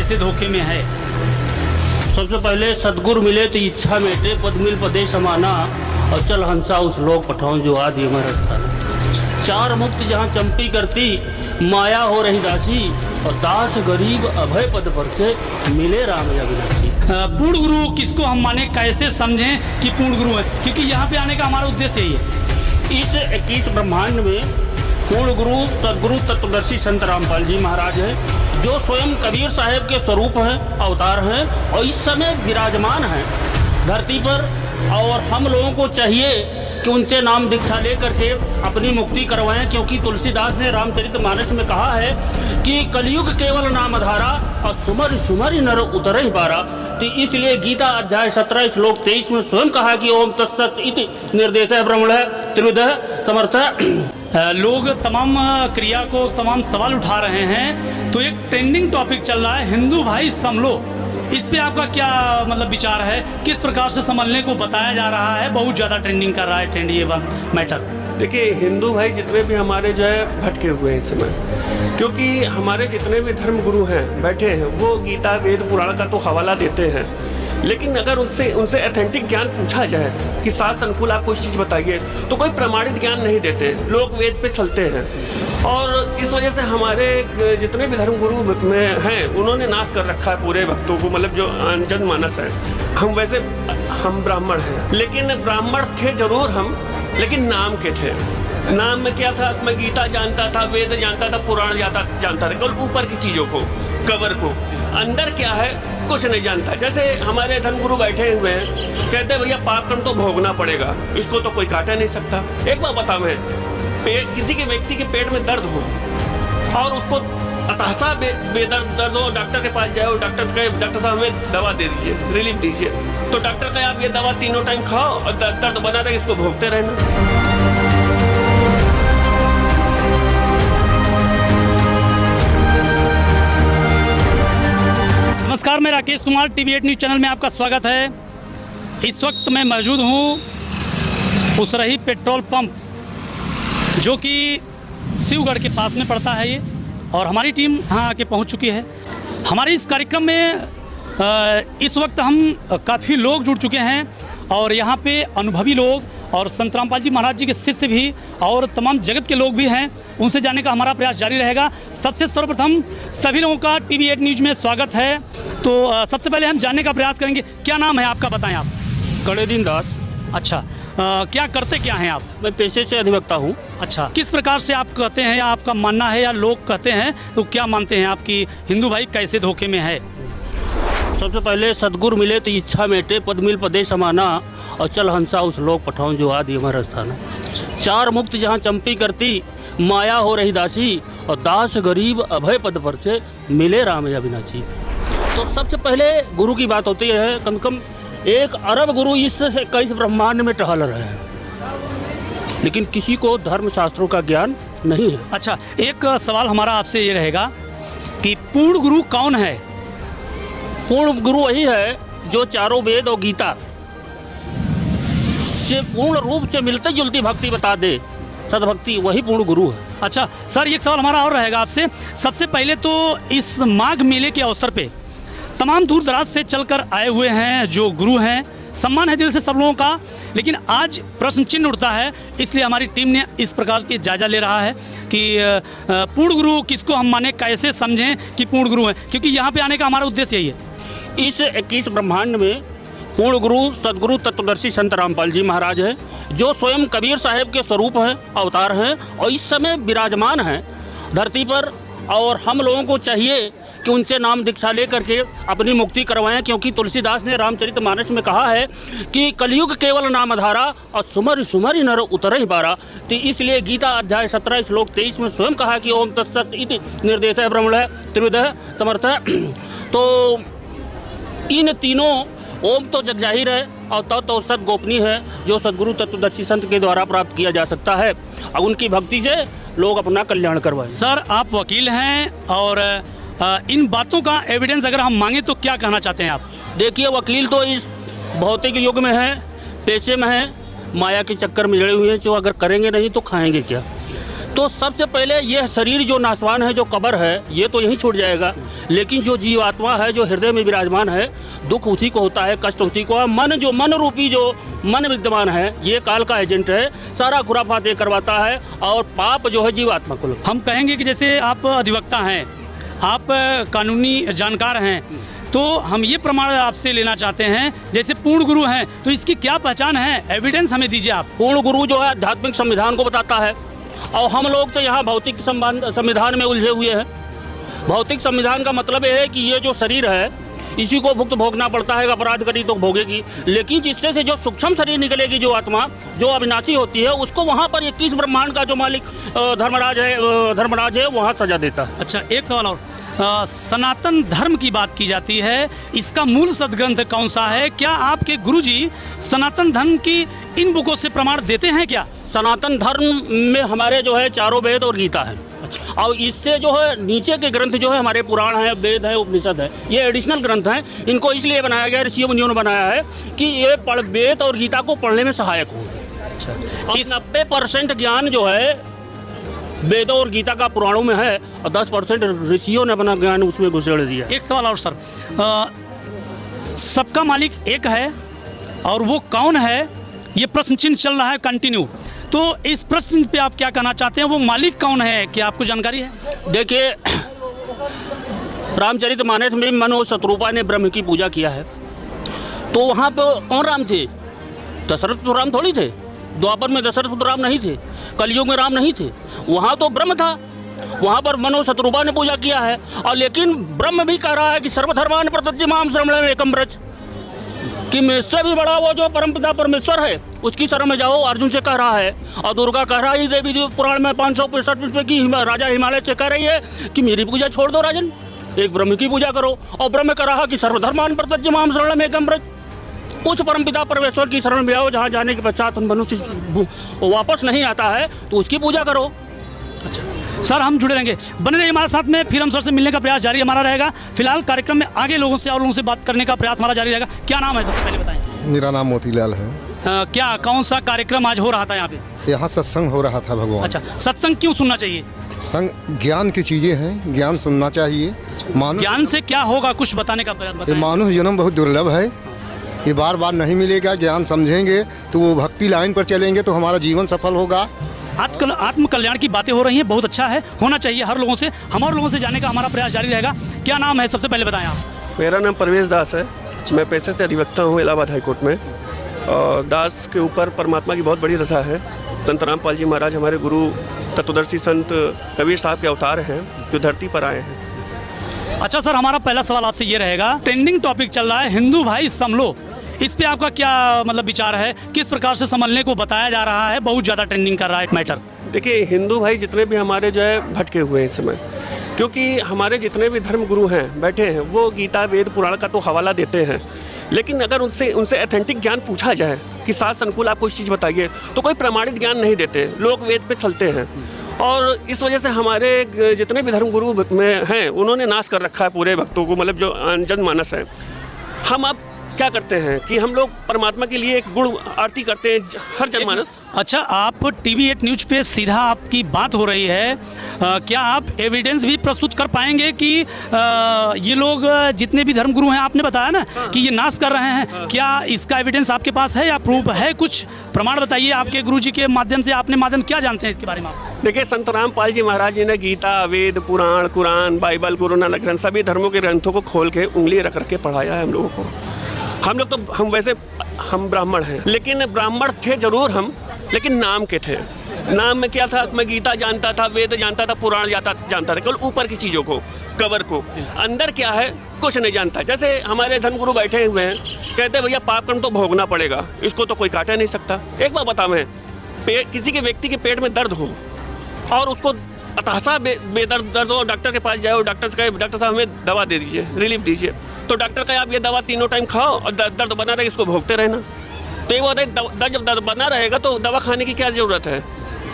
कैसे धोखे में है। सबसे पहले सदगुरु मिले तो इच्छा मेटे, पद मिल पदे समाना, और चल हंसा उस लोक पठाऊं जो आदि अमर स्थान। चार मुक्त जहाँ चंपी करती, माया हो रही दासी, और दास गरीब अभय पद पर से मिले राम अविनाशी। पूर्ण गुरु किसको हम माने, कैसे समझें कि पूर्ण गुरु है, क्योंकि यहाँ पे आने का हमारा उद्देश्य यही है। इस 21 ब्रह्मांड में पूर्ण गुरु सदगुरु तत्वदर्शी संत रामपाल जी महाराज है, जो स्वयं कबीर साहब के स्वरूप हैं, अवतार हैं, और इस समय विराजमान हैं धरती पर। और हम लोगों को चाहिए कि उनसे नाम दीक्षा ले करके अपनी मुक्ति करवाएं, क्योंकि तुलसीदास ने रामचरितमानस में कहा है कि कलयुग केवल नामधारा, और सुमर सुमर नर उतर ही पारा। तो इसलिए गीता अध्याय 17 श्लोक 23 में स्वयं कहा कि ओम तत्सत इति निर्देश ब्रह्मण त्रिविध समर्थ। लोग तमाम क्रिया को तमाम सवाल उठा रहे हैं, तो एक ट्रेंडिंग टॉपिक चल रहा है हिंदू भाई संभलो। इस पे आपका क्या मतलब विचार है, किस प्रकार से संभलने को बताया जा रहा है, बहुत ज़्यादा ट्रेंडिंग कर रहा है ट्रेंड ये मैटर। देखिए, हिंदू भाई जितने भी हमारे जो है भटके हुए हैं इस समय, क्योंकि हमारे जितने भी धर्म गुरु हैं बैठे हैं, वो गीता वेद पुराण का तो हवाला देते हैं, लेकिन अगर उनसे ऑथेंटिक ज्ञान पूछा जाए कि शास्त्र अनुकूल आप कोई चीज़ बताइए, तो कोई प्रमाणित ज्ञान नहीं देते। लोग वेद पे चलते हैं, और इस वजह से हमारे जितने भी धर्म गुरु में हैं, उन्होंने नाश कर रखा है पूरे भक्तों को, मतलब जो जनमानस है। हम ब्राह्मण हैं, लेकिन ब्राह्मण थे जरूर हम, लेकिन नाम के थे। नाम में क्या था, मैं गीता जानता था, वेद जानता था, पुराण जानता था, केवल ऊपर की चीज़ों को, कवर को। अंदर क्या है कुछ नहीं जानता। जैसे हमारे धर्मगुरु बैठे हुए हैं, कहते हैं भैया पाप कर्म तो भोगना पड़ेगा, इसको तो कोई काटा नहीं सकता। एक बात बताओ, मैं किसी के व्यक्ति के पेट में दर्द हो और उसको अतहसा बेदर्द हो, डॉक्टर के पास जाओ, डॉक्टर साहब हमें दवा दे दीजिए, रिलीफ दीजिए, तो डॉक्टर कहे आप ये दवा तीनों टाइम खाओ और दर्द बना रहे, इसको भोगते रहना। नमस्कार, मैं Rakesh Kumar, TV8 news channel में आपका स्वागत है। इस वक्त मैं मौजूद हूँ उसरही पेट्रोल पंप, जो कि शिवगढ़ के पास में पड़ता है ये, और हमारी टीम यहाँ आके पहुँच चुकी है। हमारे इस कार्यक्रम में इस वक्त हम काफ़ी लोग जुड़ चुके हैं, और यहाँ पे अनुभवी लोग और संत रामपाल जी महाराज जी के शिष्य भी और तमाम जगत के लोग भी हैं, उनसे जानने का हमारा प्रयास जारी रहेगा। सबसे सर्वप्रथम सभी लोगों का TV8 न्यूज़ में स्वागत है। तो सबसे पहले हम जानने का प्रयास करेंगे, क्या नाम है आपका, बताएं आप। कड़ेदीन दास। अच्छा, क्या करते क्या हैं आप? मैं पेशे से अधिवक्ता हूँ। अच्छा, किस प्रकार से आप कहते हैं, या आपका मानना है, या लोग कहते हैं, तो क्या मानते हैं आप कि हिंदू भाई कैसे धोखे में है? सबसे पहले सदगुरु मिले तो इच्छा मेटे, पद मिल पदे समाना, और चल हंसा उस लोक पठाऊं जो आदि अमर स्थान। चार मुक्त जहाँ चंपी करती, माया हो रही दासी, और दास गरीब अभय पद पर से मिले राम अविनाशी। तो सबसे पहले गुरु की बात होती है, कम से कम 1 अरब गुरु इस 21 ब्रह्मांड में टहल रहे हैं, लेकिन किसी को धर्म शास्त्रों का ज्ञान नहीं है। अच्छा, एक सवाल हमारा आपसे ये रहेगा कि पूर्ण गुरु कौन है? पूर्ण गुरु वही है जो चारों वेद और गीता से पूर्ण रूप से मिलते जुलती भक्ति बता दे, सदभक्ति, वही पूर्ण गुरु है। अच्छा सर, एक सवाल हमारा और रहेगा आपसे। सबसे पहले तो इस माघ मेले के अवसर पे तमाम दूर दराज से चलकर आए हुए हैं जो गुरु हैं, सम्मान है दिल से सब लोगों का, लेकिन आज प्रश्न चिन्ह उठता है, इसलिए हमारी टीम ने इस प्रकार के जायजा ले रहा है कि पूर्ण गुरु किसको हम माने, कैसे समझें कि पूर्ण गुरु हैं, क्योंकि यहाँ पे आने का हमारा उद्देश्य यही है। इस 21 ब्रह्मांड में पूर्ण गुरु सदगुरु तत्वदर्शी संत रामपाल जी महाराज है, जो स्वयं कबीर साहब के स्वरूप हैं, अवतार हैं, और इस समय विराजमान हैं धरती पर। और हम लोगों को चाहिए कि उनसे नाम दीक्षा ले करके अपनी मुक्ति करवाएं, क्योंकि तुलसीदास ने रामचरितमानस में कहा है कि कलयुग केवल नामधारा, और सुमर सुमर नर उतर ही पारा। तो इसलिए गीता अध्याय 17 श्लोक 23 में स्वयं कहा कि ओम तत्सत इति निर्देश ब्रह्मण त्रिविध समर्थ। तो इन तीनों ओम तो जग जाहिर है, और तो सत गोपनीय है, जो सदगुरु तत्वदर्शी संत के द्वारा प्राप्त किया जा सकता है, और उनकी भक्ति से लोग अपना कल्याण करवाएं। सर, आप वकील हैं, और इन बातों का एविडेंस अगर हम मांगे तो क्या कहना चाहते हैं आप? देखिए, वकील तो इस भौतिक युग में है, पेशे में है, माया के चक्कर में जड़े हुए हैं, जो अगर करेंगे नहीं तो खाएंगे क्या। तो सबसे पहले यह शरीर जो नासवान है, जो कब्र है, ये तो यहीं छूट जाएगा, लेकिन जो जीवात्मा है, जो हृदय में विराजमान है, दुख उसी को होता है, कष्ट उसी को है। मन जो मन रूपी जो मन विद्यमान है, ये काल का एजेंट है, सारा खुराफात ये करवाता है, और पाप जो है जीवात्मा को लगता है। हम कहेंगे कि जैसे आप अधिवक्ता हैं, आप कानूनी जानकार हैं, तो हम ये प्रमाण आपसे लेना चाहते हैं, जैसे पूर्ण गुरु हैं तो इसकी क्या पहचान है, एविडेंस हमें दीजिए आप। पूर्ण गुरु जो है आध्यात्मिक संविधान को बताता है, और हम लोग तो यहाँ भौतिक संविधान में उलझे हुए हैं। भौतिक संविधान का मतलब ये है कि ये जो शरीर है, इसी को भुक्त भोगना पड़ता है, अपराध करी तो भोगेगी, लेकिन जिससे से जो सूक्ष्म शरीर निकलेगी, जो आत्मा जो अविनाशी होती है, उसको वहाँ पर 21 ब्रह्मांड का जो मालिक धर्मराज है वहाँ सजा देता है। अच्छा, एक सवाल और, सनातन धर्म की बात की जाती है, इसका मूल सदग्रंथ कौन सा है? क्या आपके गुरुजी सनातन धर्म की इन बुकों से प्रमाण देते हैं क्या? सनातन धर्म में हमारे जो है 4 वेद और गीता है। अच्छा। और इससे जो है नीचे के ग्रंथ जो है हमारे पुराण है, वेद है, उपनिषद है, ये एडिशनल ग्रंथ हैं। इनको इसलिए बनाया गया, ऋषियों मुनियों ने बनाया है कि ये वेद और गीता को पढ़ने में सहायक हो। अच्छा, और 90% ज्ञान जो है वेदों और गीता का पुराणों में है, और 10% ऋषियों ने अपना ज्ञान उसमें घुसेड़ दिया। एक सवाल और सर, सबका मालिक एक है और वो कौन है, ये प्रश्न चिन्ह चल रहा है कंटिन्यू, तो इस प्रश्न पे आप क्या कहना चाहते हैं? वो मालिक कौन है, क्या आपको जानकारी है? देखिए, रामचरितमानस में मनु शत्रुपा ने ब्रह्म की पूजा किया है, तो वहाँ पर कौन राम थे? दशरथ तो राम थोड़ी थे। द्वापर में दशरथ तो राम नहीं थे, कलयुग में राम नहीं थे, वहाँ तो ब्रह्म था। वहाँ पर मनु शत्रुपा ने पूजा किया है, और लेकिन ब्रह्म भी कह रहा है कि सर्वधर्मान प्रतज्यमाम शरणम एकम व्रज, कि मुझसे भी बड़ा वो जो परमपिता परमेश्वर है उसकी शरण में जाओ, अर्जुन से कह रहा है। और दुर्गा कह रहा है, देवी पुराण में 565 की राजा हिमालय से कह रही है कि मेरी पूजा छोड़ दो राजन, एक ब्रह्म की पूजा करो। और ब्रह्म कह रहा कि सर्वधर्मान प्रतज्यमाम शरणम एकम व्रज, उस परमपिता परमेश्वर की शरण में आओ जहाँ जाने के पश्चात मनुष्य वापस नहीं आता है, तो उसकी पूजा करो। अच्छा सर, हम जुड़े रहेंगे, बने रहिए हमारे साथ में, फिर हम सर से मिलने का प्रयास जारी हमारा रहेगा। फिलहाल कार्यक्रम में आगे लोगों से और लोगों से बात करने का प्रयास हमारा जारी रहेगा। क्या नाम है सबसे पहले बताएं? मेरा नाम मोतीलाल है। क्या कौन सा कार्यक्रम आज हो रहा था यहाँ पे? यहाँ सत्संग हो रहा था भगवान। अच्छा, सत्संग क्यों सुनना चाहिए? संग ज्ञान की चीज़ें हैं, ज्ञान सुनना चाहिए। ज्ञान से क्या होगा, कुछ बताने का प्रयास बताएं। मानव जन्म बहुत दुर्लभ है, ये बार बार नहीं मिलेगा। ज्ञान समझेंगे तो वो भक्ति लाइन पर चलेंगे तो हमारा जीवन सफल होगा। आत्म कल्याण की बातें हो रही हैं, बहुत अच्छा है, होना चाहिए हर लोगों से। हम और लोगों से जानने का हमारा प्रयास जारी रहेगा। क्या नाम है सबसे पहले बताएं आप? मेरा नाम परवेश दास है, मैं पेशे से अधिवक्ता हूँ इलाहाबाद हाईकोर्ट में। और दास के ऊपर परमात्मा की बहुत बड़ी रज़ा है। संत रामपाल जी महाराज हमारे गुरु तत्वदर्शी संत कबीर साहब के अवतार हैं, जो धरती पर आए हैं। अच्छा सर, हमारा पहला सवाल आपसे ये रहेगा, ट्रेंडिंग टॉपिक चल रहा है हिंदू भाई संभलो, इस पे आपका क्या मतलब विचार है? किस प्रकार से संभलने को बताया जा रहा है? बहुत ज़्यादा ट्रेंडिंग कर रहा है मैटर। देखिए, हिंदू भाई जितने भी हमारे जो है भटके हुए हैं इस समय, क्योंकि हमारे जितने भी धर्म गुरु हैं बैठे हैं, वो गीता वेद पुराण का तो हवाला देते हैं, लेकिन अगर उनसे ऑथेंटिक ज्ञान पूछा जाए कि शास्त्र अनुकूल आपको इस चीज़ बताइए, तो कोई प्रमाणित ज्ञान नहीं देते, लोग वेद पे चलते हैं। और इस वजह से हमारे जितने भी धर्म गुरु में हैं, उन्होंने नाश कर रखा है पूरे भक्तों को, मतलब जो जनमानस है। हम अब क्या करते हैं कि हम लोग परमात्मा के लिए एक गुण आरती करते हैं हर जनमानस। अच्छा, आप TV8 न्यूज़ पे सीधा आपकी बात हो रही है, क्या आप एविडेंस भी प्रस्तुत कर पाएंगे कि ये लोग जितने भी धर्मगुरु हैं, आपने बताया ना कि ये नाश कर रहे हैं, क्या इसका एविडेंस आपके पास है या प्रूफ है? कुछ प्रमाण बताइए, आपके गुरुजी के माध्यम से, आपने माध्यम क्या जानते हैं इसके बारे में आप? देखिए, संत रामपाल जी महाराज जी ने गीता वेद पुराण कुरान बाइबल गुरु नानक ग्रंथ सभी धर्मों के ग्रंथों को खोल के उंगली रख रख के पढ़ाया है हम लोगों को। हम लोग तो हम ब्राह्मण हैं, लेकिन ब्राह्मण थे जरूर हम, लेकिन नाम के थे। नाम में क्या था? मैं गीता जानता था, वेद जानता था, पुराण जानता था, केवल ऊपर की चीज़ों को, कवर को। अंदर क्या है कुछ नहीं जानता। जैसे हमारे धर्मगुरु बैठे हुए हैं, कहते हैं भैया पाप कर्म तो भोगना पड़ेगा, इसको तो कोई काटा नहीं सकता। एक बात बताऊँ मैं, किसी के व्यक्ति के पेट में दर्द हो और उसको अतहसा बेदर्द हो, डॉक्टर के पास जाओ, डॉक्टर से कहे डॉक्टर साहब हमें दवा दे दीजिए, रिलीफ दीजिए, तो डॉक्टर कहे आप ये दवा तीनों टाइम खाओ और दर्द बना रहे, इसको भोगते रहना। तो ये बात है, जब दर्द बना रहेगा तो दवा खाने की क्या ज़रूरत है?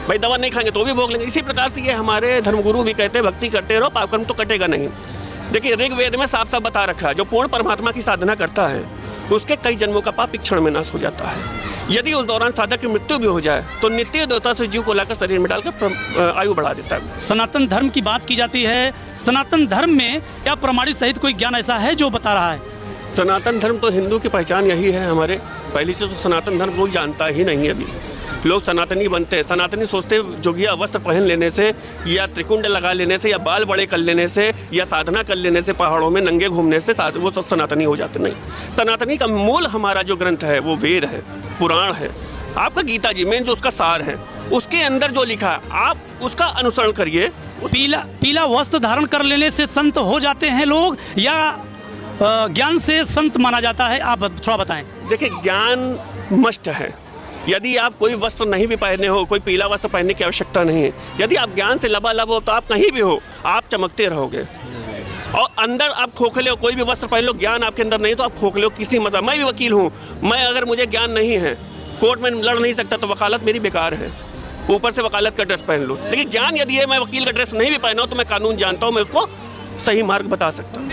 भाई दवा नहीं खाएंगे तो भी भोग लेंगे। इसी प्रकार से ये हमारे धर्मगुरु भी कहते हैं भक्ति करते रहो, पाप कर्म तो कटेगा नहीं। देखिए, ऋग्वेद में साफ साफ बता रखा है, जो पूर्ण परमात्मा की साधना करता है उसके कई जन्मों का पाप एक क्षण में नाश हो जाता है। यदि उस दौरान साधक की मृत्यु भी हो जाए तो नित्य देवता से जीव को लाकर शरीर में डालकर आयु बढ़ा देता है। सनातन धर्म की बात की जाती है, सनातन धर्म में क्या प्रमाणित सहित कोई ज्ञान ऐसा है जो बता रहा है? सनातन धर्म तो हिंदू की पहचान यही है हमारे। पहली चीज़ तो सनातन धर्म कोई जानता ही नहीं है। अभी लोग सनातनी बनते हैं, सनातनी सोचते जोगिया वस्त्र पहन लेने से या त्रिकुंड लगा लेने से या बाल बड़े कर लेने से या साधना कर लेने से पहाड़ों में नंगे घूमने से वो सब सनातनी हो जाते। नहीं, सनातनी का मूल हमारा जो ग्रंथ है वो वेद है, पुराण है, आपका गीता जी मेन जो उसका सार है, उसके अंदर जो लिखा है आप उसका अनुसरण करिए। पीला वस्त्र धारण कर लेने से संत हो जाते हैं लोग या ज्ञान से संत माना जाता है? आप थोड़ा बताएं। देखिए, ज्ञान मस्ट है। यदि आप कोई वस्त्र नहीं भी पहने हो, कोई पीला वस्त्र पहनने की आवश्यकता नहीं है। यदि आप ज्ञान से लबालब हो तो आप कहीं भी हो आप चमकते रहोगे। और अंदर आप खोखले हो, कोई भी वस्त्र पहन लो, ज्ञान आपके अंदर नहीं तो आप खोखले हो किसी मजा। मैं भी वकील हूँ, मैं अगर मुझे ज्ञान नहीं है, कोर्ट में लड़ नहीं सकता तो वकालत मेरी बेकार है। ऊपर से वकालत का ड्रेस पहन लो, लेकिन ज्ञान यदि है, मैं वकील का ड्रेस नहीं भी पहना हूँ तो मैं कानून जानता हूँ, मैं उसको सही मार्ग बता सकता हूँ।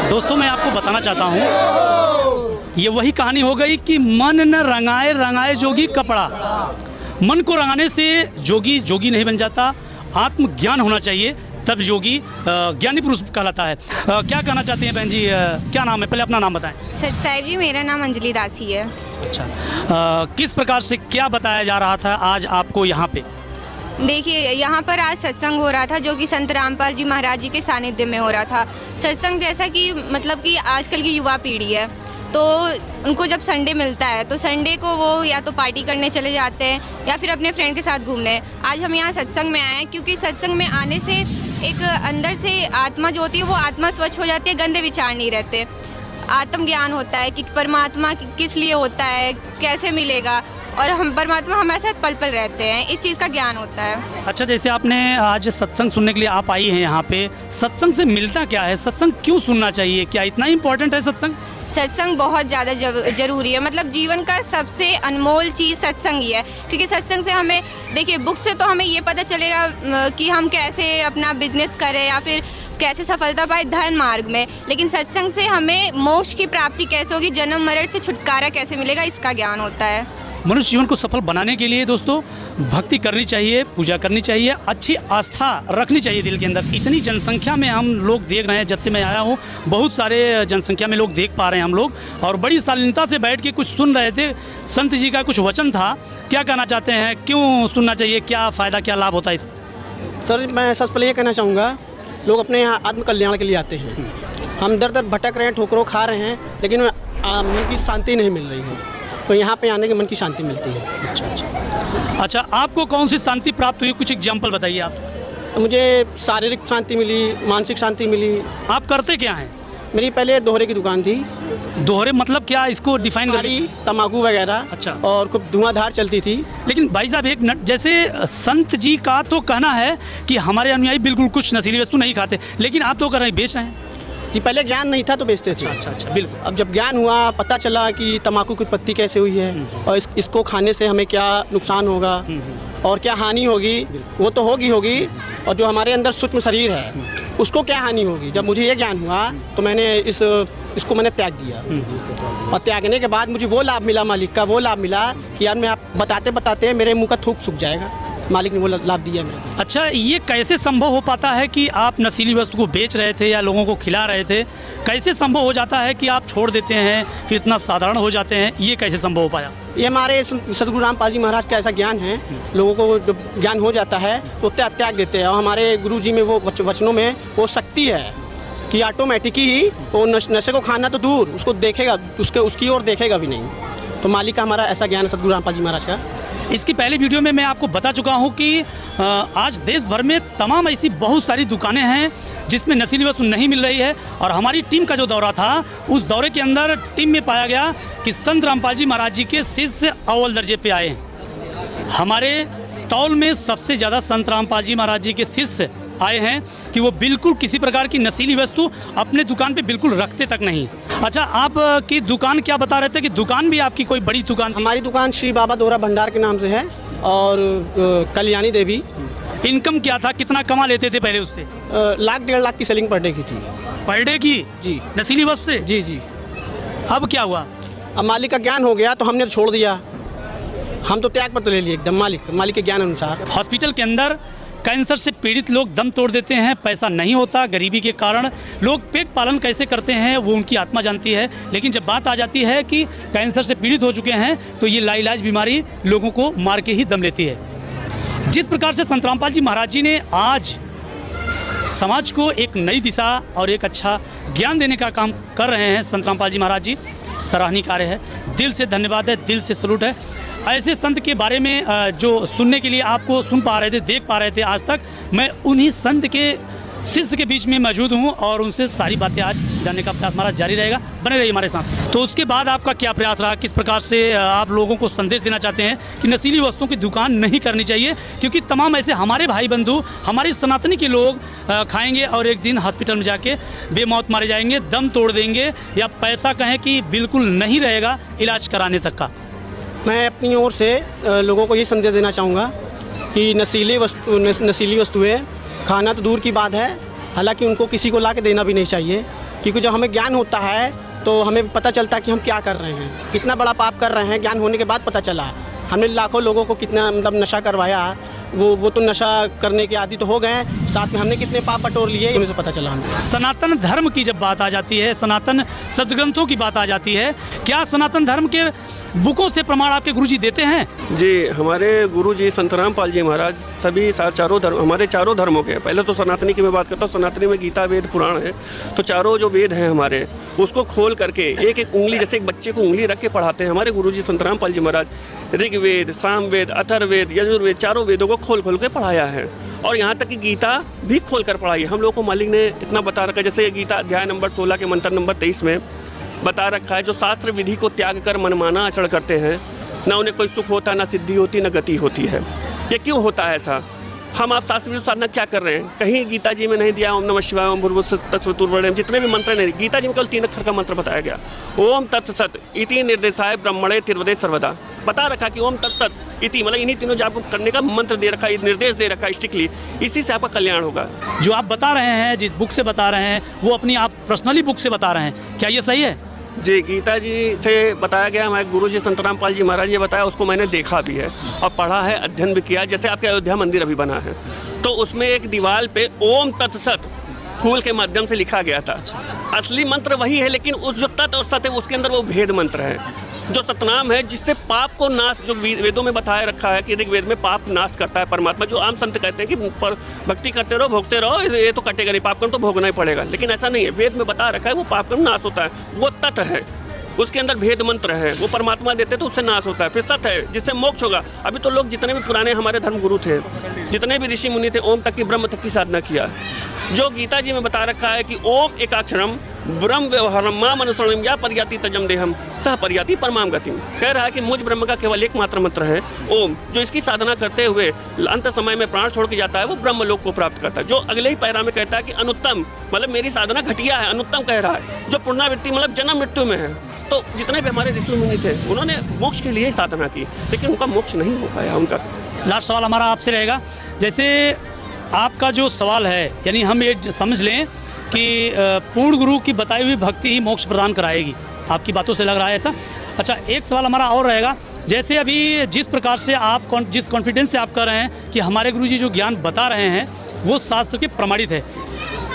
दोस्तों, मैं आपको बताना चाहता हूँ, ये वही कहानी हो गई कि मन न रंगाए रंगाए जोगी कपड़ा। मन को रंगाने से जोगी जोगी नहीं बन जाता, आत्मज्ञान होना चाहिए, तब योगी ज्ञानी पुरुष कहलाता है। क्या कहना चाहते हैं बहन जी, क्या नाम है? पहले अपना नाम बताएं। साहिब जी, मेरा नाम अंजलि दासी है। अच्छा, किस प्रकार से क्या बताया जा रहा था आज आपको यहाँ पे? देखिए, यहाँ पर आज सत्संग हो रहा था जो कि संत रामपाल जी महाराज जी के सानिध्य में हो रहा था। सत्संग जैसा कि मतलब कि आजकल की युवा पीढ़ी है, तो उनको जब संडे मिलता है तो संडे को वो या तो पार्टी करने चले जाते हैं या फिर अपने फ्रेंड के साथ घूमने। आज हम यहाँ सत्संग में आए हैं क्योंकि सत्संग में आने से एक अंदर से आत्मा जो होती है वो आत्मा स्वच्छ हो जाती है, गंदे विचार नहीं रहते, आत्मज्ञान होता है कि परमात्मा किस लिए होता है, कैसे मिलेगा, और हम परमात्मा हमारे साथ पल पल रहते हैं, इस चीज़ का ज्ञान होता है। अच्छा, जैसे आपने आज सत्संग सुनने के लिए आप आई हैं यहाँ पे, सत्संग से मिलता क्या है? सत्संग क्यों सुनना चाहिए? क्या इतना इम्पोर्टेंट है सत्संग? सत्संग बहुत ज़्यादा ज़रूरी है। मतलब जीवन का सबसे अनमोल चीज़ सत्संग ही है, क्योंकि सत्संग से हमें, देखिए, बुक से तो हमें ये पता चलेगा कि हम कैसे अपना बिजनेस करें या फिर कैसे सफलता पाए धर्म मार्ग में, लेकिन सत्संग से हमें मोक्ष की प्राप्ति कैसे होगी, जन्म मरण से छुटकारा कैसे मिलेगा, इसका ज्ञान होता है। मनुष्य जीवन को सफल बनाने के लिए दोस्तों भक्ति करनी चाहिए, पूजा करनी चाहिए, अच्छी आस्था रखनी चाहिए दिल के अंदर। इतनी जनसंख्या में हम लोग देख रहे हैं, जब से मैं आया हूँ बहुत सारे जनसंख्या में लोग देख पा रहे हैं हम लोग, और बड़ी शालीनता से बैठ के कुछ सुन रहे थे। संत जी का कुछ वचन था, क्या कहना चाहते हैं? क्यों सुनना चाहिए? क्या फ़ायदा, क्या लाभ होता है इसका? सर, मैं सबसे पहले ये कहना चाहूँगा, लोग अपने यहाँ आत्मकल्याण के लिए आते हैं। हम दर दर भटक रहे हैं, ठोकरों खा रहे हैं, लेकिन मन की शांति नहीं मिल रही है, तो यहाँ पे आने के मन की शांति मिलती है। अच्छा, आपको कौन सी शांति प्राप्त हुई? कुछ एग्जाम्पल बताइए आप। मुझे शारीरिक शांति मिली, मानसिक शांति मिली। आप करते क्या हैं? मेरी पहले दोहरे की दुकान थी। दोहरे मतलब क्या, इसको डिफाइन करिए। तम्बाकू वगैरह। अच्छा। और खूब धुआंधार चलती थी। लेकिन भाई साहब, एक मिनट, जैसे संत जी का तो कहना है कि हमारे अनुयायी बिल्कुल कुछ नशीली वस्तु नहीं खाते, लेकिन आप तो कर रहे हैं, बेच रहे हैं। जी, पहले ज्ञान नहीं था तो बेचते थे। अच्छा, बिल्कुल। अब जब ज्ञान हुआ, पता चला कि तम्बाकू की उत्पत्ति कैसे हुई है और इसको खाने से हमें क्या नुकसान होगा और क्या हानि होगी, वो तो होगी, और जो हमारे अंदर सूक्ष्म शरीर है उसको क्या हानि होगी। जब मुझे ये ज्ञान हुआ तो मैंने इसको मैंने त्याग दिया, और त्यागने के बाद मुझे वो लाभ मिला, मालिक का वो लाभ मिला कि यार मैं आप बताते बताते मेरे मुंह का थूक सूख जाएगा, मालिक ने वो लाभ दिया मेरे। अच्छा, ये कैसे संभव हो पाता है कि आप नशीली वस्तु को बेच रहे थे या लोगों को खिला रहे थे, कैसे संभव हो जाता है कि आप छोड़ देते हैं फिर इतना साधारण हो जाते हैं? ये कैसे संभव हो पाया? ये हमारे सदगुरु रामपाल जी महाराज का ऐसा ज्ञान है, लोगों को जब ज्ञान हो जाता है तो त्याग देते हैं, और हमारे गुरु जी में वो वचनों में वो शक्ति है कि ऑटोमेटिक ही वो नशे को खाना तो दूर, उसको देखेगा, उसकी ओर देखेगा भी नहीं। तो मालिक का हमारा ऐसा ज्ञान है सदगुरु रामपाल जी महाराज का। इसकी पहली वीडियो में मैं आपको बता चुका हूं कि आज देश भर में तमाम ऐसी बहुत सारी दुकानें हैं जिसमें नशीली वस्तु नहीं मिल रही है, और हमारी टीम का जो दौरा था उस दौरे के अंदर टीम में पाया गया कि संत रामपाल जी महाराज जी के शिष्य अव्वल दर्जे पे आए हैं। हमारे तौल में सबसे ज़्यादा संत रामपाल जी महाराज जी के शिष्य आए हैं कि वो बिल्कुल किसी प्रकार की नशीली वस्तु अपने दुकान पे बिल्कुल रखते तक नहीं। अच्छा, आप की दुकान क्या बता रहे थे कि दुकान भी आपकी कोई बड़ी दुकान थी? हमारी दुकान श्री बाबा दोहरा भंडार के नाम से है, और कल्याणी देवी। इनकम क्या था, कितना कमा लेते थे पहले उससे? 1-1.5 लाख की सेलिंग पर डे की थी। पर डे की? जी। नशीली वस्तु से? जी। अब क्या हुआ? अब मालिक का ज्ञान हो गया तो हमने तो छोड़ दिया, हम तो त्याग पत्र ले लिए एकदम मालिक के ज्ञान अनुसार। हॉस्पिटल के अंदर कैंसर से पीड़ित लोग दम तोड़ देते हैं, पैसा नहीं होता, गरीबी के कारण लोग पेट पालन कैसे करते हैं वो उनकी आत्मा जानती है। लेकिन जब बात आ जाती है कि कैंसर से पीड़ित हो चुके हैं तो ये लाइलाज बीमारी लोगों को मार के ही दम लेती है। जिस प्रकार से संत रामपाल जी महाराज जी ने आज समाज को एक नई दिशा और एक अच्छा ज्ञान देने का काम कर रहे हैं, संत रामपाल जी महाराज जी सराहनीय कार्य है। दिल से धन्यवाद है, दिल से सलूट है। ऐसे संत के बारे में जो सुनने के लिए आपको सुन पा रहे थे, देख पा रहे थे आज तक, मैं उन्हीं संत के शिष्य के बीच में मौजूद हूँ और उनसे सारी बातें आज जानने का प्रयास हमारा जारी रहेगा। बने रहिए हमारे साथ। तो उसके बाद आपका क्या प्रयास रहा, किस प्रकार से आप लोगों को संदेश देना चाहते हैं कि नशीली वस्तुओं की दुकान नहीं करनी चाहिए, क्योंकि तमाम ऐसे हमारे भाई बंधु, हमारी सनातनी के लोग खाएंगे और एक दिन हॉस्पिटल में जाके बेमौत मारे जाएंगे, दम तोड़ देंगे, या पैसा कहें कि बिल्कुल नहीं रहेगा इलाज कराने तक का। मैं अपनी ओर से लोगों को ये संदेश देना चाहूँगा कि नशीली वस्तुएं खाना तो दूर की बात है, हालांकि उनको किसी को ला के देना भी नहीं चाहिए, क्योंकि जब हमें ज्ञान होता है तो हमें पता चलता है कि हम क्या कर रहे हैं, कितना बड़ा पाप कर रहे हैं। ज्ञान होने के बाद पता चला। हमने लाखों लोगों को कितना नशा करवाया, वो तो नशा करने के आदी तो हो गए, साथ में हमने कितने पाप बटोर लिए, इनसे पता चला हमें। सनातन धर्म की जब बात आ जाती है, सनातन सदग्रंथों की बात आ जाती है, क्या सनातन धर्म के बुकों से प्रमाण आपके गुरुजी देते हैं? जी, हमारे गुरुजी संत रामपाल जी महाराज सभी चारों धर्म, हमारे चारों धर्मों के, पहले तो सनातनी की मैं बात करता हूँ। सनातनी में गीता वेद पुराण है, तो चारों जो वेद हैं हमारे, उसको खोल करके एक एक उंगली, जैसे एक बच्चे को उंगली रख के पढ़ाते हैं हमारे गुरुजी संत रामपाल जी महाराज। ऋग्वेद, सामवेद, अथर्ववेद, यजुर्वेद, चारों वेदों को खोल खोल के पढ़ाया है, और यहाँ तक कि गीता भी खोल कर पढ़ाई है। हम लोग को मालिक ने इतना बता रखा है, जैसे गीता अध्याय नंबर 16 के मंत्र नंबर 23 में बता रखा है, जो शास्त्र विधि को त्याग कर मनमाना आचरण करते हैं, ना उन्हें कोई सुख होता, ना सिद्धि होती, ना गति होती है। ये क्यों होता है ऐसा? हम आप शास्त्र विधि साधना क्या कर रहे हैं? कहीं गीता जी में नहीं दिया ओम नमः शिवाय, ओम भूर्भुवस्सुः तत्सवितुर्वरेण्यं, जितने भी मंत्र नहीं, गीता जी में केवल 3 अक्षर का मंत्र बताया गया, ओम तत्सत इति निर्देशाय ब्रह्मणे तिर्वदे सर्वदा। बता रखा कि ओम तत्सत इति, मतलब इन्हीं तीनों जाप करने का मंत्र दे रखा है, निर्देश दे रखा है स्ट्रिक्टली, इसी से आपका कल्याण होगा। जो आप बता रहे हैं, जिस बुक से बता रहे हैं, वो अपनी आप पर्सनली बुक से बता रहे हैं, क्या ये सही है? जी, गीता जी से बताया गया, हमारे गुरु जी संत रामपाल जी महाराज ने बताया, उसको मैंने देखा भी है और पढ़ा है, अध्ययन भी किया। जैसे आपके अयोध्या मंदिर अभी बना है, तो उसमें एक दीवार पे ओम तत्सत फूल के माध्यम से लिखा गया था। असली मंत्र वही है, लेकिन उस जो तत् और सत है उसके अंदर वो भेद मंत्र है, जो सतनाम है, जिससे पाप को नाश, जो वेदों में बताया रखा है कि ऋग्वेद में पाप नाश करता है परमात्मा। जो आम संत कहते हैं कि भक्ति करते रहो, भोगते रहो, ये तो कटेगा नहीं, पाप कर्म तो भोगना ही पड़ेगा, लेकिन ऐसा नहीं है। वेद में बता रखा है वो पाप कर्म नाश होता है, वो तत् है, उसके अंदर भेद मंत्र है, वो परमात्मा देते तो उससे नाश होता है। फिर सत है, जिससे मोक्ष होगा। अभी तो लोग जितने भी पुराने हमारे धर्म गुरु थे, जितने भी ऋषि मुनि थे, ओम तक की, ब्रह्म तक की साधना किया। जो गीता जी में बता रखा है कि ओम एकाक्षरम ब्रह्म व्यवहारम माम अनुसरणम या पर्याति तजम देहम सह पर्याति परमाम गतिम। कह रहा है कि मुझ ब्रह्म का केवल एकमात्र मंत्र है ओम, जो इसकी साधना करते हुए अंत समय में प्राण छोड़ के जाता है, वो ब्रह्म लोक को प्राप्त करता है। जो अगले ही पैरा में कहता है कि अनुत्तम, मतलब मेरी साधना घटिया है, अनुत्तम कह रहा है, जो पुनरावृत्ति मतलब जन्म मृत्यु में है। तो जितने भी हमारे ऋषि मुनि थे, उन्होंने मोक्ष के लिए ही साधना की, लेकिन उनका मोक्ष नहीं हो पाया उनका। लास्ट सवाल हमारा आपसे रहेगा, जैसे आपका जो सवाल है, यानी हम ये समझ लें कि पूर्ण गुरु की बताई हुई भक्ति ही मोक्ष प्रदान कराएगी, आपकी बातों से लग रहा है ऐसा। अच्छा, एक सवाल हमारा और रहेगा, जैसे अभी जिस प्रकार से आप जिस कॉन्फिडेंस से आप कर रहे हैं कि हमारे गुरुजी जो ज्ञान बता रहे हैं वो शास्त्र के प्रमाणित है,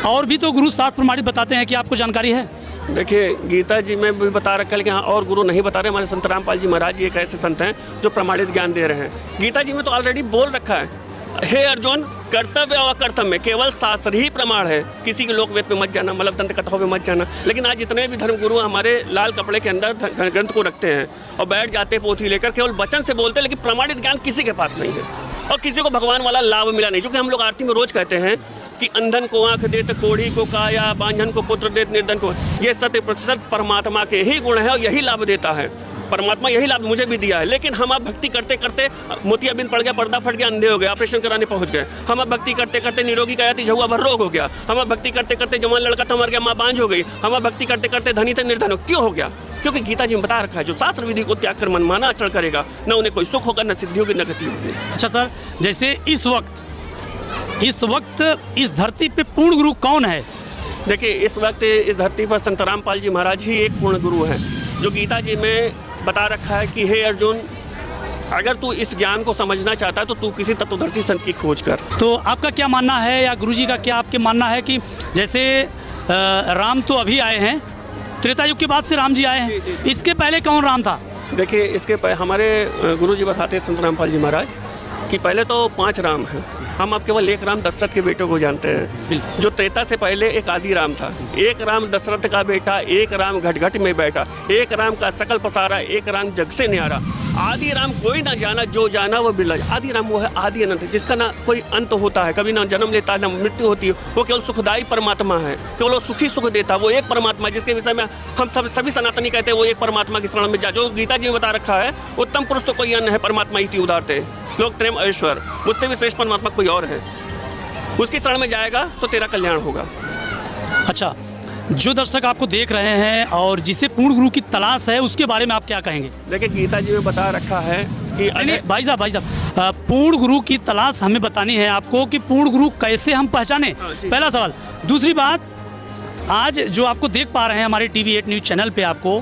और भी तो गुरु शास्त्र प्रमाणित बताते हैं, कि आपको जानकारी है? देखिए, गीता जी में भी बता रखा है, लेकिन हाँ और गुरु नहीं बता रहे। हमारे संत रामपाल जी महाराज जी एक ऐसे संत हैं जो प्रमाणित ज्ञान दे रहे हैं। गीता जी में तो ऑलरेडी बोल रखा है, हे अर्जुन, कर्तव्य और अकर्तव्य में केवल शास्त्र ही प्रमाण है, किसी के लोकवेद पे मत जाना, मतलब दंत कथाओं पे मत जाना। लेकिन आज जितने भी धर्मगुरु हमारे लाल कपड़े के अंदर ग्रंथ को रखते हैं और बैठ जाते पोथी लेकर, केवल वचन से बोलते हैं, लेकिन प्रमाणित ज्ञान किसी के पास नहीं है, और किसी को भगवान वाला लाभ मिला नहीं। क्योंकि हम लोग आरती में रोज कहते हैं कि अंधन को आंख देत, कोढ़ी को काया, बांझन को पुत्र देत, निर्धन को, ये 100% परमात्मा के ही गुण है और यही लाभ देता है। परमात्मा यही लाभ मुझे भी दिया है। लेकिन हम अब भक्ति करते करते मोतियाबिंद पड़ गया, पर्दा फट गया, अंधे हो गए, ऑपरेशन कराने पहुंच गए। हम अब भक्ति करते करते निरोगी गया थी, झुआ भर रोग हो गया। हम अब भक्ति करते करते जवान लड़का था, मर गया, माँ बांझ हो गई। हम अब भक्ति करते करते धनी थे, निर्धन हो। क्यों हो गया? क्योंकि गीता जी में बता रखा है, जो शास्त्र विधि को त्याग कर मनमाना आचरण करेगा, न उन्हें कोई सुख होगा, न सिद्धि होगी, न गति होगी। अच्छा सर, जैसे इस वक्त इस धरती पे पूर्ण गुरु कौन है? देखिए, इस वक्त इस धरती पर संत रामपाल जी महाराज ही एक पूर्ण गुरु हैं, जो गीता जी में बता रखा है कि हे अर्जुन, अगर तू इस ज्ञान को समझना चाहता है तो तू किसी तत्वदर्शी संत की खोज कर। तो आपका क्या मानना है, या गुरुजी का क्या आपके मानना है कि जैसे राम तो अभी आए हैं, त्रेता युग के बाद से राम जी आए हैं, इसके पहले कौन राम था? देखिए, इसके हमारे गुरु जी बताते हैं संत रामपाल जी महाराज कि पहले तो 5 राम हैं। हम अब केवल एक राम दशरथ के बेटों को जानते हैं। जो त्रेता से पहले एक आदि राम था, एक राम दशरथ का बेटा, एक राम घट में बैठा, एक राम का सकल पसारा, एक राम जग से न्यारा। आदि राम कोई ना जाना, जो जाना वो बिरला। आदि राम वो है आदि अनंत, जिसका ना कोई अंत होता है, कभी ना जन्म लेता है ना मृत्यु होती है। वो केवल सुखदायी परमात्मा है, केवल वो सुखी सुख देता है। वो एक परमात्मा जिसके विषय में हम सभी सनातनी कहते हैं वो एक परमात्मा की शरण में जा। जो गीता जी में बता रखा है, उत्तम पुरुष तो कोई अन्य है, परमात्मा ही उदारते लोक प्रेम ऐश्वर, मुझसे भी श्रेष्ठ परमात्मा कोई और है। उसकी शरण में जाएगा तो तेरा कल्याण होगा। अच्छा, जो दर्शक आपको देख रहे हैं और जिसे पूर्ण गुरु की तलाश है, उसके बारे में आप क्या कहेंगे? देखिए, गीता जी में बता रखा है कि नहीं, भाई साहब, पूर्ण गुरु की तलाश हमें बतानी है आपको कि पूर्ण गुरु कैसे हम पहचाने, पहला सवाल। दूसरी बात, आज जो आपको देख पा रहे हैं हमारे TV8 न्यूज़ चैनल पे, आपको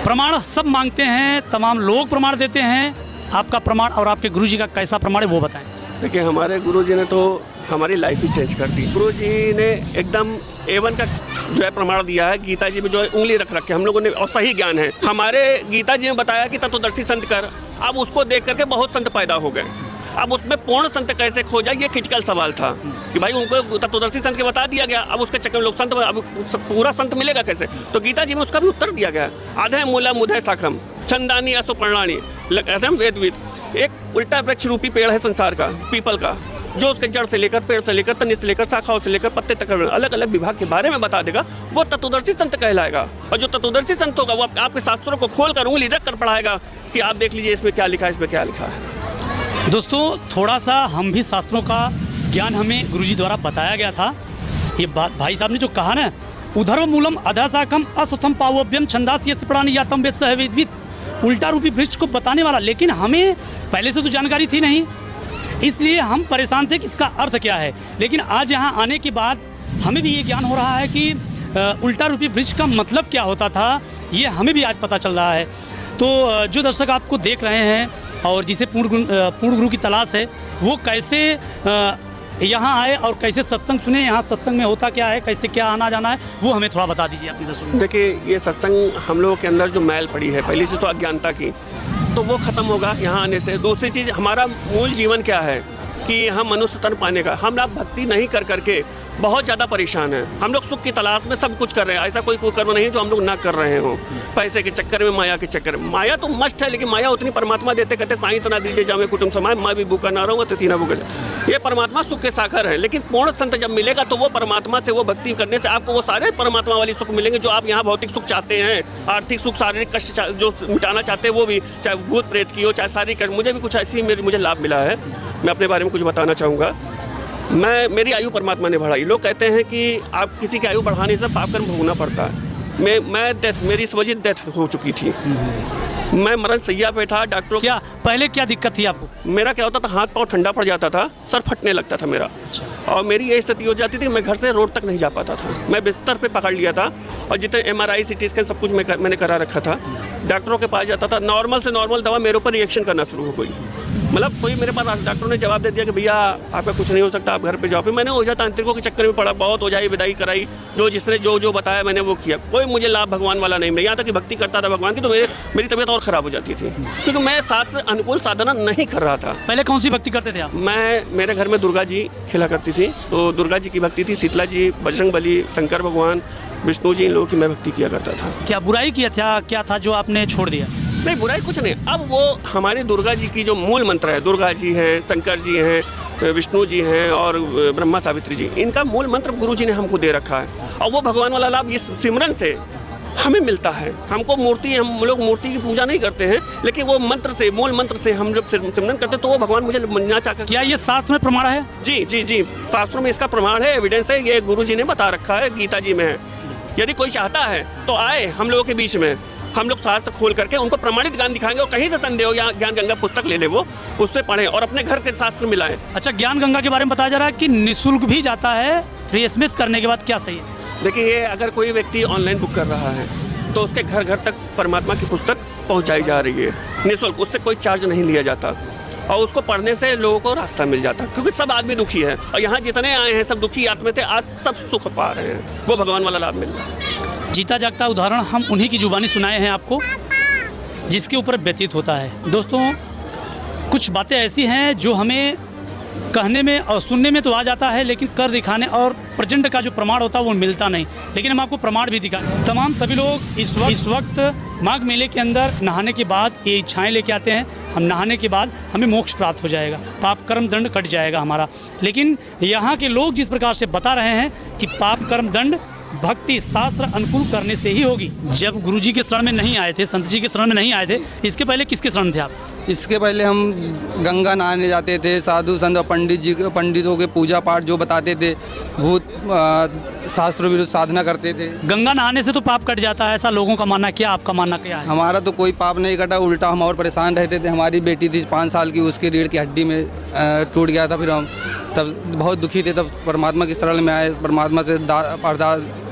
प्रमाण सब मांगते हैं, तमाम लोग प्रमाण देते हैं। आपका प्रमाण और आपके गुरुजी का कैसा प्रमाण है वो बताएं। देखिए, हमारे गुरुजी ने तो हमारी लाइफ ही चेंज कर दी। गुरुजी ने एकदम A1 का जो है प्रमाण दिया है। गीता जी में जो है उंगली रख रखे हम लोगों ने, और सही ज्ञान है। हमारे गीता जी ने बताया कि तत्वदर्शी संत कर। अब उसको देख करके बहुत संत पैदा हो गए। अब उसमें पूर्ण संत कैसे खोजा, ये क्रिटिकल सवाल था कि भाई उनको तत्वदर्शी संत के बता दिया गया, अब उसके चक्कर में लोग संत, अब पूरा संत मिलेगा कैसे? तो गीता जी में उसका भी उत्तर दिया गया। आधे मूला मुधे शाखम छंदानी असुपर्णानी वेदविद। एक उल्टा वृक्ष रूपी पेड़ है संसार का, पीपल का, जो उसके जड़ से लेकर, पेड़ से लेकर, तने से लेकर, शाखाओं से लेकर पत्ते तक अलग अलग विभाग के बारे में बता देगा। वो तत्वदर्शी संत कहलाएगा। और जो तत्वदर्शी संत होगा वो आपके शास्त्रों को खोल कर उंगली रख कर पढ़ाएगा कि आप देख लीजिए इसमें क्या लिखा है, इसमें क्या लिखा है। दोस्तों, थोड़ा सा हम भी शास्त्रों का ज्ञान हमें गुरुजी द्वारा बताया गया था। ये बात भाई साहब ने जो कहा ना, उधर्व मूलम अधा शाखम असुथम पावोभ्यम छंदास यस्य प्राणी यातम वेद सह वेदविद, उल्टा रूपी वृक्ष को बताने वाला। लेकिन हमें पहले से तो जानकारी थी नहीं, इसलिए हम परेशान थे कि इसका अर्थ क्या है। लेकिन आज यहाँ आने के बाद हमें भी ये ज्ञान हो रहा है कि उल्टा रूपी वृक्ष का मतलब क्या होता था, ये हमें भी आज पता चल रहा है। तो जो दर्शक आपको देख रहे हैं और जिसे पूर्ण गुरु की तलाश है, वो कैसे यहाँ आए और कैसे सत्संग सुने, यहाँ सत्संग में होता क्या है, कैसे क्या आना जाना है, वो हमें थोड़ा बता दीजिए अपने दर्शकों को। देखिए, ये सत्संग हम लोगों के अंदर जो मैल पड़ी है पहले से तो अज्ञानता की, तो वो ख़त्म होगा यहाँ आने से। दूसरी चीज़, हमारा मूल जीवन क्या है कि हम मनुष्य तन पाने का, हम आप भक्ति नहीं कर करके बहुत ज़्यादा परेशान हैं। हम लोग सुख की तलाश में सब कुछ कर रहे हैं। ऐसा कोई कर्म नहीं जो हम लोग ना कर रहे हों, पैसे के चक्कर में, माया के चक्कर में। माया तो मस्ट है, लेकिन माया उतनी परमात्मा देते कहते साईं तना दीजिए जामे कुटुंब समाए, मैं भी भूखा ना रहूँगा तो तीना भूखा। ये परमात्मा सुख के सागर है। लेकिन पूर्ण संत जब मिलेगा तो वो परमात्मा से, वो भक्ति करने से आपको वो सारे परमात्मा वाली सुख मिलेंगे जो आप यहाँ भौतिक सुख चाहते हैं, आर्थिक सुख, शारीरिक कष्ट जो मिटाना चाहते हैं वो भी, चाहे भूत प्रेत की हो, चाहे शारीरिक कष्ट। मुझे भी कुछ ऐसी मुझे लाभ मिला है। मैं अपने बारे में कुछ बताना चाहूँगा। मेरी आयु परमात्मा ने बढ़ाई। लोग कहते हैं कि आप किसी की आयु बढ़ाने से पाप कर्म भोगना पड़ता है। मेरी इस वजह डेथ हो चुकी थी। मैं मरण सैया पे था। डॉक्टरों क्या पहले क्या दिक्कत थी आपको? मेरा क्या होता था, हाथ पाँव ठंडा पड़ जाता था, सर फटने लगता था मेरा। और मेरी ये स्थिति हो जाती थी, मैं घर से रोड तक नहीं जा पाता था। मैं बिस्तर पे पकड़ लिया था और जितने MRI CT स्कैन सब कुछ मैंने करा रखा था। डॉक्टरों के पास जाता था, नॉर्मल से नॉर्मल दवा मेरे ऊपर रिएक्शन करना शुरू हो गई। मतलब कोई मेरे पास, डॉक्टरों ने जवाब दे दिया कि भैया आपका कुछ नहीं हो सकता, आप घर पे जाओ। फिर मैंने ओझा तांत्रिकों के चक्कर में पड़ा, बहुत ओझाई विदाई कराई, जिसने जो बताया मैंने वो किया। कोई मुझे लाभ भगवान वाला नहीं मिला। यहाँ तक कि भक्ति करता था भगवान की तो मेरी तबीयत और ख़राब हो जाती थी, क्योंकि मैं शास्त्र अनुकूल साधना नहीं कर रहा था। पहले कौन सी भक्ति करते थे आप? मेरे घर में दुर्गा जी खेला करती थी, तो दुर्गा जी की भक्ति थी, शीतला जी, बजरंग बली, शंकर भगवान, विष्णु जी, इन लोगों की मैं भक्ति किया करता था। क्या बुराई किया था, क्या था जो आपने छोड़ दिया? नहीं, बुराई कुछ नहीं। अब वो हमारी दुर्गा जी की जो मूल मंत्र है, दुर्गा जी हैं, शंकर जी हैं, विष्णु जी हैं और ब्रह्मा सावित्री जी, इनका मूल मंत्र गुरु जी ने हमको दे रखा है। और वो भगवान वाला लाभ इस सिमरन से हमें मिलता है। हमको मूर्ति, हम लोग मूर्ति की पूजा नहीं करते हैं, लेकिन वो मंत्र से, मूल मंत्र से हम जब सिमरन करते हैं तो वो भगवान मुझे मिलना चाहकर। क्या ये शास्त्र में प्रमाण है? जी जी जी, शास्त्रों में इसका प्रमाण है, एविडेंस है। ये गुरु जी ने बता रखा है, गीता जी में है। यदि कोई चाहता है तो आए हम लोगों के बीच में, हम लोग शास्त्र खोल करके उनको प्रमाणित ज्ञान दिखाएंगे। और कहीं से संदेह हो, या ज्ञान गंगा पुस्तक ले ले, वो उससे पढ़ें और अपने घर के शास्त्र मिलाएं। अच्छा, ज्ञान गंगा के बारे में बताया जा रहा है कि निःशुल्क भी जाता है, फ्री एसएमएस करने के बाद, क्या सही है? देखिए, ये अगर कोई व्यक्ति ऑनलाइन बुक कर रहा है तो उसके घर घर तक परमात्मा की पुस्तक पहुंचाई जा रही है निःशुल्क, उससे कोई चार्ज नहीं लिया जाता और उसको पढ़ने से लोगों को रास्ता मिल जाता, क्योंकि सब आदमी दुखी है और यहाँ जितने आए हैं सब दुखी आत्मा थे, आज सब सुख पा रहे हैं, वो भगवान वाला लाभ मिल रहा है। जीता जागता उदाहरण हम उन्हीं की जुबानी सुनाए हैं आपको, जिसके ऊपर व्यतीत होता है। दोस्तों, कुछ बातें ऐसी हैं जो हमें कहने में और सुनने में तो आ जाता है, लेकिन कर दिखाने और प्रेजेंट का जो प्रमाण होता है वो मिलता नहीं। लेकिन हम आपको प्रमाण भी दिखा, तमाम सभी लोग इस वक्त माघ मेले के अंदर नहाने के बाद ये इच्छाएं लेके आते हैं, हम नहाने के बाद हमें मोक्ष प्राप्त हो जाएगा, पाप कर्म दंड कट जाएगा हमारा। लेकिन यहाँ के लोग जिस प्रकार से बता रहे हैं कि पाप कर्म दंड भक्ति शास्त्र अनुकूल करने से ही होगी। जब गुरु जी के शरण में नहीं आए थे, संत जी के शरण में नहीं आए थे, इसके पहले किसके शरण थे आप? इसके पहले हम गंगा नहाने जाते थे, साधु संत और पंडितों के पूजा पाठ जो बताते थे, भूत शास्त्रों विरुद्ध साधना करते थे। गंगा नहाने से तो पाप कट जाता है, ऐसा लोगों का मानना, क्या आपका मानना क्या है? हमारा तो कोई पाप नहीं कटा, उल्टा हम और परेशान रहते थे। हमारी बेटी थी 5 साल की, उसकी रीढ़ की हड्डी में टूट गया था, फिर हम तब बहुत दुखी थे। तब परमात्मा की शरण में आए, परमात्मा से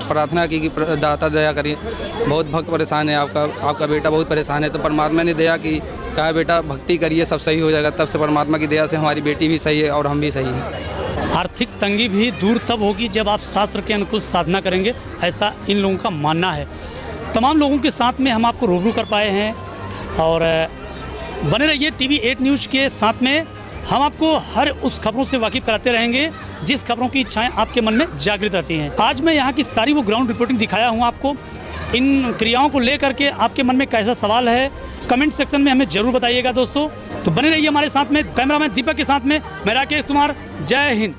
प्रार्थना की कि दाता दया करिए, बहुत भक्त परेशान है, आपका बेटा बहुत परेशान है। तो परमात्मा ने दया की, कहा बेटा भक्ति करिए सब सही हो जाएगा। तब से परमात्मा की दया से हमारी बेटी भी सही है और हम भी सही हैं। आर्थिक तंगी भी दूर तब होगी जब आप शास्त्र के अनुकूल साधना करेंगे, ऐसा इन लोगों का मानना है। तमाम लोगों के साथ में हम आपको रूबरू कर पाए हैं और बने रहिए TV8 न्यूज़ के साथ में। हम आपको हर उस खबरों से वाकिफ कराते रहेंगे जिस खबरों की इच्छाएं आपके मन में जागृत रहती हैं। आज मैं यहाँ की सारी वो ग्राउंड रिपोर्टिंग दिखाया हूँ आपको। इन क्रियाओं को लेकर के आपके मन में कैसा सवाल है, कमेंट सेक्शन में हमें जरूर बताइएगा दोस्तों। तो बने रहिए हमारे साथ में। कैमरामैन दीपक के साथ में मैं राकेश कुमार। जय हिंद।